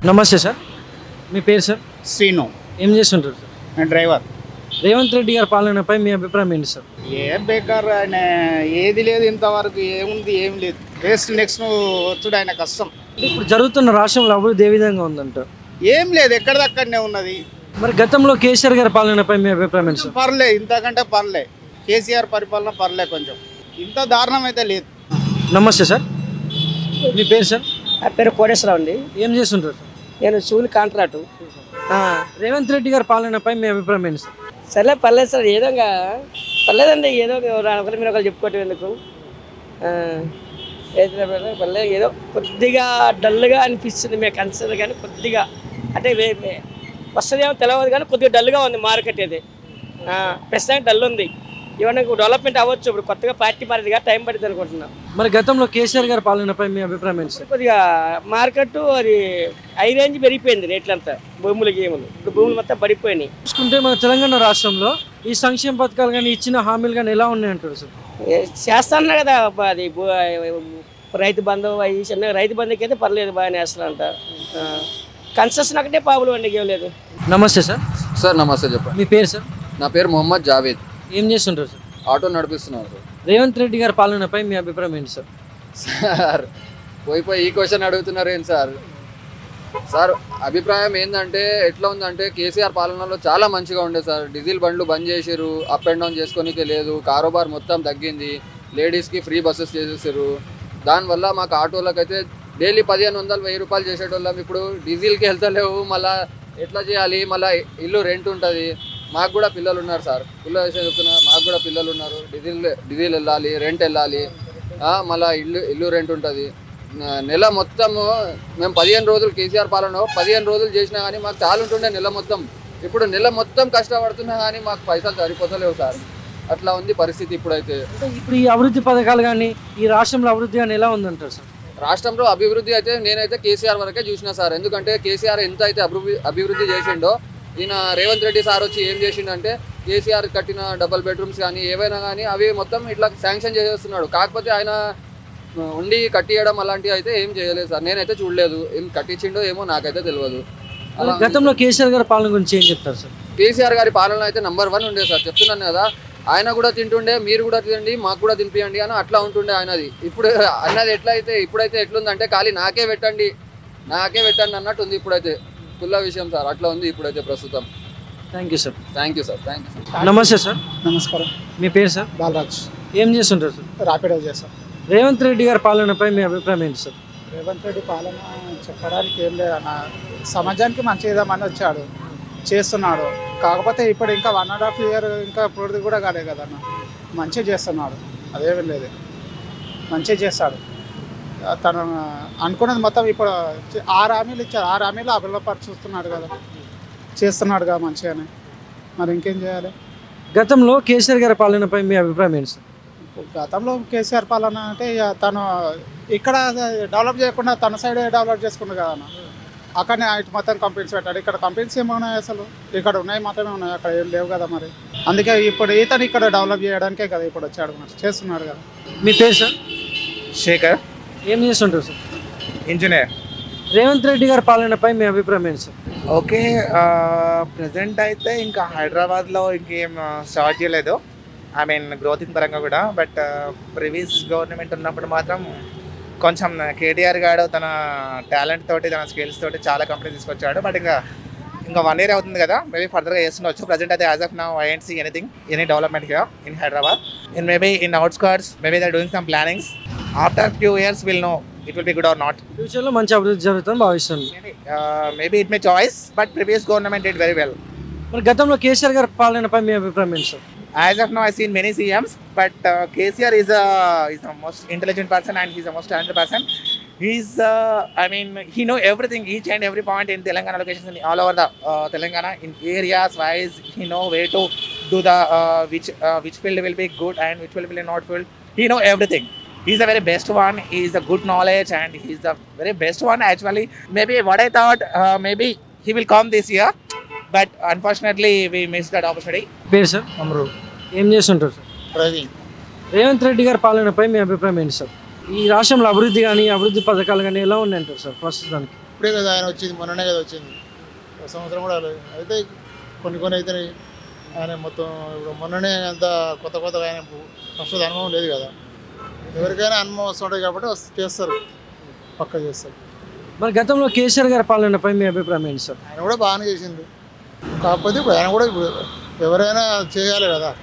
నమస్తే సార్, మీ పేరు సార్? శ్రీను. ఏం చేస్తుంటారు సార్? నేను డ్రైవర్. రేవంత్ రెడ్డి గారి పాలనపై మీ అభిప్రాయం ఏంటి సార్? ఏం బేకార్ ఆయన, ఏది లేదు ఇంతవరకు, ఏముంది ఏం లేదు. నెక్స్ట్ వచ్చుడు ఆయన కష్టం. ఇప్పుడు జరుగుతున్న రాష్ట్రంలో అభివృద్ధి ఏ విధంగా ఉందంట? ఏం లేదు, ఎక్కడిదక్కడనే ఉన్నది. మరి గతంలో కేసీఆర్ గారి పాలనపై మీ అభిప్రాయం ఏంటి సార్? పర్లే, ఇంతకంటే పర్లే. కేసీఆర్ పరిపాలన పర్లే, కొంచెం ఇంత దారుణం అయితే లేదు. నమస్తే సార్, మీ పేరు సార్? నా పేరు కోటేశ్వరరావు అండి. ఏం చేస్తుంటారు సార్? నేను సివిల్ కాంట్రాక్టు. రేవంత్ రెడ్డి గారి పాలనపై మీ అభిప్రాయం ఏంటి సార్? సర్లే పర్లేదు సార్, ఏదో పర్లేదండి, ఏదో ఒకరి మీద ఒకరు చెప్పుకోవటం ఎందుకు. పర్లేదు, ఏదో కొద్దిగా డల్గా అనిపిస్తుంది మీకు కన్సర్న్, కానీ కొద్దిగా అంటే వస్తుందేమో తెలియదు, కానీ కొద్దిగా డల్గా ఉంది మార్కెట్. ఇది ప్రస్తుతానికి డల్ ఉంది. ఏమన్నా డెవలప్మెంట్ అవ్వచ్చు, ఇప్పుడు కొత్తగా పార్టీ మారేదిగా టైం పడుతుంది అనుకుంటున్నాం. మరి గతంలో కేసీఆర్ గారి పాలనపై మీ అభిప్రాయం ఏంటి సార్? కొద్దిగా మార్కెట్ అది హై రేంజ్ పెరిగిపోయింది, రేట్లంతా భూములు గేములు. ఇప్పుడు భూములు మొత్తం పడిపోయినాయి. చూసుకుంటే మన తెలంగాణ రాష్ట్రంలో ఈ సంక్షేమ పథకాలు కానీ ఇచ్చిన హామీలు కానీ ఎలా ఉన్నాయంటారు సార్? చేస్తాను కదా అది రైతు బంధు అవి చిన్న రైతు బంధుకి అయితే పర్లేదు, బాగానే వేస్తానంట. కన్సెషన్ ఒకటే పావులు అండి, ఏం లేదు. నమస్తే సార్. సార్ నమస్తే, చెప్పండి. మీ పేరు సార్? నా పేరు మొహమ్మద్ జావేద్. ఏం చేస్తుంటారు సార్? ఆటో నడిపిస్తున్నాను సార్. రేవంత్ రెడ్డి గారి పాలనపై మీ అభిప్రాయం ఏంటి సార్? సార్ పోయి ఈ క్వశ్చన్ అడుగుతున్నారు ఏంటి సార్? సార్ అభిప్రాయం ఏంటంటే, ఎట్లా ఉందంటే కేసీఆర్ పాలనలో చాలా మంచిగా ఉండే సార్. డీజిల్ బండ్లు బంద్ చేసారు, అప్ అండ్ డౌన్ చేసుకోనికే లేదు, కారోబార్ మొత్తం తగ్గింది, లేడీస్కి ఫ్రీ బస్సెస్ చేసేసారు. దానివల్ల మాకు ఆటోలకైతే డైలీ 1500 1000 రూపాయలు చేసేటోళ్ళం. ఇప్పుడు డీజిల్కి వెళ్తలేవు, మళ్ళీ ఎట్లా చేయాలి? మళ్ళీ ఇల్లు రెంట్ ఉంటుంది. మాకు కూడా పిల్లలు ఉన్నారు సార్, పిల్లలు చెప్తున్నా, మాకు కూడా పిల్లలు ఉన్నారు. డీజిల్ వెళ్ళాలి, రెంట్ వెళ్ళాలి, మళ్ళీ ఇల్లు రెంట్ ఉంటుంది. నెల మొత్తము మేము 15 రోజులు కేసీఆర్ పాలన 15 రోజులు చేసినా కానీ మాకు చాలా ఉంటుండే నెల మొత్తం. ఇప్పుడు నెల మొత్తం కష్టపడుతున్నా కానీ మాకు పైసలు సరిపోతలేవు సార్. అట్లా ఉంది పరిస్థితి ఇప్పుడైతే. ఇప్పుడు ఈ అభివృద్ధి పథకాలు కానీ ఈ రాష్ట్రంలో అభివృద్ధి కానీ ఎలా ఉందంటారు సార్? రాష్ట్రంలో అభివృద్ధి అయితే నేనైతే కేసీఆర్ వరకే చూసినా సార్. ఎందుకంటే కేసీఆర్ ఎంత అయితే అభివృద్ధి చేసిండో, ఈయన రేవంత్ రెడ్డి సార్ వచ్చి ఏం చేసిండంటే, కేసీఆర్ కట్టిన డబల్ బెడ్రూమ్స్ కానీ ఏవైనా కానీ అవి మొత్తం ఇట్లా శాంక్షన్ చేసేస్తున్నాడు. కాకపోతే ఆయన ఉండి కట్టియడం అలాంటివి అయితే ఏం చేయలేదు సార్. నేనైతే చూడలేదు, ఏం కట్టించిండో ఏమో నాకైతే తెలియదు. గతంలో కేసీఆర్ గారి పాలన గురించి ఏం చెప్తారు సార్? కేసీఆర్ గారి పాలన అయితే నంబర్ 1 ఉండే సార్. చెప్తున్నాను కదా, ఆయన కూడా తింటుండే, మీరు కూడా తినండి, మాకు కూడా తినిపియండి అని అట్లా ఉంటుండే ఆయనది. ఇప్పుడు అన్నది ఎట్లయితే ఇప్పుడైతే ఎట్లుందంటే, ఖాళీ నాకే పెట్టండి అన్నట్టు ఉంది ఇప్పుడైతే. కుల్ల విషయం సార్, అట్లా ఉంది ఇప్పుడైతే ప్రస్తుతం. Thank you sir. Thank you sir. నమస్తే సార్. నమస్కారం. మీ పేరు సార్? బాలరాజ్. ఏం చేస్తుంటారు సార్? రాపిడో చేస్తాం. రేవంత్ రెడ్డి గారి పాలనపై మీ అభిప్రాయం ఏంటి సార్? రేవంత్ రెడ్డి పాలన చెప్పడానికి ఏం లేదన్న, సమాజానికి మంచి చేద్దామని వచ్చాడు, చేస్తున్నాడు. కాకపోతే ఇప్పుడు ఇంకా 1.5 year ఇంకా పూర్తి కూడా కాలేదు కదన్న. మంచిగా చేస్తున్నాడు, అదేమీ లేదు, మంచిగా చేస్తాడు. తను అనుకున్నది మొత్తం ఇప్పుడు 6 హామీలు ఇచ్చారు, 6 హామీలు అమలుపరుస్తున్నాడు కదా, చేస్తున్నాడు కదా మంచిగానే. మరి ఇంకేం చేయాలి? గతంలో కేసీఆర్ గారి పాలనపై మీ అభిప్రాయం ఏంటి సార్? గతంలో కేసీఆర్ పాలన అంటే తను ఇక్కడ డెవలప్ చేయకుండా తన సైడే డెవలప్ చేసుకుండు కదన్న. అక్కడనే ఇటు మొత్తం కంపెనీస్ పెట్టాడు. ఇక్కడ కంపెనీస్ ఏమున్నాయి అసలు? ఇక్కడ ఉన్నాయి మాత్రమే ఉన్నాయి, అక్కడ ఏం లేవు కదా. మరి అందుకే ఇప్పుడు ఇతను ఇక్కడ డెవలప్ చేయడానికే కదా ఇప్పుడు వచ్చాడు, మరి చేస్తున్నాడు కదా. మీ పేరు సార్? శేఖర్. ఏం చేస్తుంటారు సార్? ఇంజనీర్. రేవంత్ రెడ్డి గారి పాలనపై మీ అభిప్రాయం ఏంటి సార్? ఓకే, ప్రజెంట్ అయితే ఇంకా హైదరాబాద్లో ఇంకేం స్టార్ట్ చేయలేదు, ఐ మీన్ గ్రోతింగ్ పరంగా కూడా. బట్ ప్రీవియస్ గవర్నమెంట్ ఉన్నప్పుడు మాత్రం కొంచెం కేటీఆర్ గారు తన టాలెంట్ తోటి, తన స్కిల్స్ తోటి చాలా కంపెనీ తీసుకొచ్చాడు. బట్ ఇంకా 1 year అవుతుంది కదా, మేబీ ఫర్దర్గా చేస్తుండొచ్చు. ప్రజెంట్ అయితే as of now I don't see any development here in Hyderabad. In maybe in outskirts maybe they are doing some plannings. After few years will know it will be good or not. ఫ్యూచర్లో మంచి అభివృద్ధి జరుగుతుందని భావిస్తుంది. Maybe it may choice, but previous government did very well. మరి గతంలో కేసీఆర్ గారి పాలనపై మీ అభిప్రాయం ఏంటి sir? As of now, I've seen many CMs, but KCR is the most intelligent person and he's the most talented person. He's, I mean, he know everything, each and every point in Telangana locations, all over the Telangana, in areas wise, he know where to do the which field will be good and which will be not field. He know everything. He's the very best one. He's a good knowledge and he's the very best one actually. Maybe what I thought, maybe he will come this year. But unfortunately, we missed that opportunity. పేరు sir? అమరు. ఏం చేస్తుంటారు sir? Praveen. Revanth Reddy గారి పాలనపై మీ అభిప్రాయం ఏంటి sir? ఈ రాష్ట్రంలో అభివృద్ధి కానీ అభివృద్ధి పథకాలు కానీ ఎలా ఉన్నాయంటారు సార్ ప్రస్తుతానికి? ఇప్పుడే కదా ఆయన వచ్చింది, మొన్ననే కదా వచ్చింది, ఒక సంవత్సరం కూడా లేదు. అయితే కొన్ని అయితే ఆయన మొత్తం ఇప్పుడు మొన్ననే అంత కొత్తగా ఆయన ఫస్ట్ అనుభవం లేదు కదా, ఎవరికైనా అనుభవం వస్తుంటాయి కాబట్టి చేస్తారు, పక్కా చేస్తారు. మరి గతంలో కేసీఆర్ గారి పాలనపై మీ అభిప్రాయం ఏంటి సార్? ఆయన కూడా బాగానే చేసింది, కాకపోతే ఇప్పుడు ఆయన కూడా ఇప్పుడు ఎవరైనా చేయాలి కదా,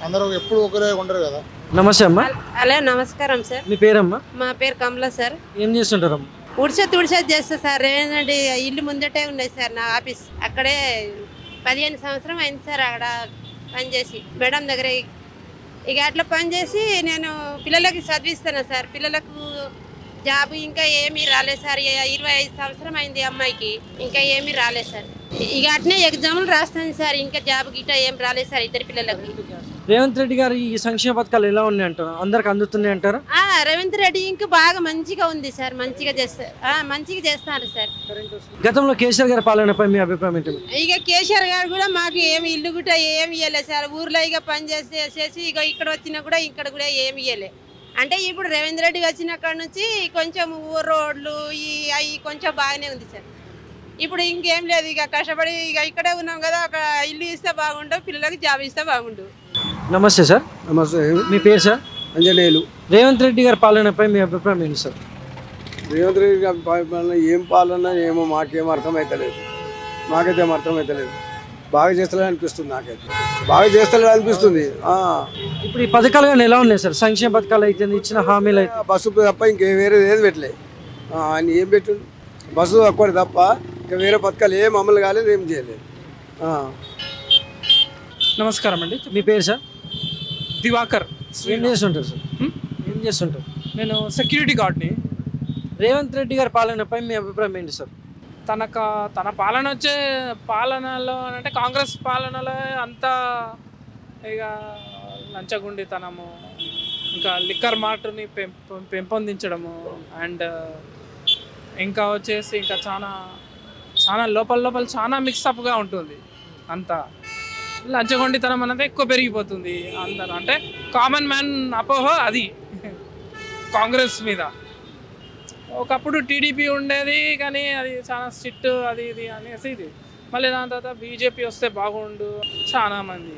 అందరూ ఎప్పుడు ఒకరే ఉండరు కదా. నమస్తే అమ్మా, హలో నమస్కారం సార్. మీ పేరమ్మా? మా పేరు కమల సార్. ఏం చేస్తుంటారమ్మా? ఉడిసేది చేస్తా సార్. ఏంటంటే ఇల్లు ముందటే ఉన్నాయి సార్ నా ఆఫీస్. అక్కడే 15 సంవత్సరం అయింది సార్ అక్కడ పనిచేసి మేడం దగ్గర. ఇక అట్లా పనిచేసి నేను పిల్లలకి చదివిస్తాను సార్. పిల్లలకు జాబ్ ఇంకా ఏమీ రాలేదు సార్. 25 సంవత్సరం అయింది అమ్మాయికి, ఇంకా ఏమీ రాలేదు సార్. ఇక అట్నే ఎగ్జామ్లు రాస్తాను సార్, ఇంకా జాబ్ గిట్ట ఏం రాలేదు సార్ ఇద్దరు పిల్లలకి. రేవంత్ రెడ్డి గారు ఈ సంక్షేమ పథకాలు ఎలా ఉన్నాయి అంటారు? అందరికి అందుతున్నాయి అంటారు? రేవంత్ రెడ్డి ఇంకా బాగా మంచిగా ఉంది సార్, మంచిగా చేస్తారు సార్. గతంలో కేసీఆర్ గారి పాలనపై మీ అభిప్రాయం ఏంటి? ఇక కేసీఆర్ గారు కూడా మాకు ఏమి ఇల్లు కూడా ఏమి ఇవ్వలేదు సార్. ఊర్లో ఇక పని చేసి ఇక ఇక్కడ వచ్చినా కూడా ఇక్కడ కూడా ఏమి ఇవ్వలే. అంటే ఇప్పుడు రేవంత్ రెడ్డి వచ్చినక్కడ నుంచి కొంచెం రోడ్లు అవి కొంచెం బాగానే ఉంది సార్. ఇప్పుడు ఇంకేం లేదు, ఇక కష్టపడి ఇక ఇక్కడే ఉన్నాం కదా, అక్కడ ఇల్లు ఇస్తే బాగుండు, పిల్లలకి జాబ్ ఇస్తే బాగుండు. నమస్తే సార్. నమస్తే. మీ పేరు సార్? అంజనేయులు. రేవంత్ రెడ్డి గారి పాలనపై మీ అభిప్రాయం ఏంటి సార్? రేవంత్ రెడ్డి గారి పాలన ఏం పాలన ఏమో మాకేం అర్థమవుతలేదు, మాకైతే ఏం అర్థమవుతలేదు. బాగా చేస్తలే అనిపిస్తుంది, నాకైతే బాగా చేస్తలే అనిపిస్తుంది. ఇప్పుడు ఈ పథకాలు కానీ ఎలా ఉన్నాయి సార్? సంక్షేమ పథకాలు అయితే ఇచ్చిన హామీలు అయితే బస్సు తప్ప ఇంకే వేరే ఏది పెట్టలే. ఆయన ఏం పెట్టు, బస్సు ఒక్కటి తప్ప ఇంకా వేరే పథకాలు ఏం అమలు కాలేదు, ఏం చేయలేదు. నమస్కారం అండి. మీ పేరు సార్? దివాకర్. ఏం చేస్తుంటారు సార్? ఏం చేస్తుంటారు? నేను సెక్యూరిటీ గార్డ్ని. రేవంత్ రెడ్డి గారి పాలనపై మీ అభిప్రాయం ఏంటి సార్? తన పాలన పాలనలో అంటే కాంగ్రెస్ పాలనలో అంతా ఇక లంచగుండితనము, ఇంకా లిక్కర్ మార్ట్ని పెంపొందించడము, అండ్ ఇంకా వచ్చేసి ఇంకా చాలా లోపల చాలా మిక్సప్గా ఉంటుంది. అంతా లంచగొండితనం అనేది ఎక్కువ పెరిగిపోతుంది అందరూ. అంటే కామన్ మ్యాన్ అపోహ అది కాంగ్రెస్ మీద. ఒకప్పుడు టీడీపీ ఉండేది కానీ అది చాలా స్ట్రిక్ట్ అది ఇది అనేసి ఇది. మళ్ళీ దాని తర్వాత బీజేపీ వస్తే బాగుండు చాలా మంది.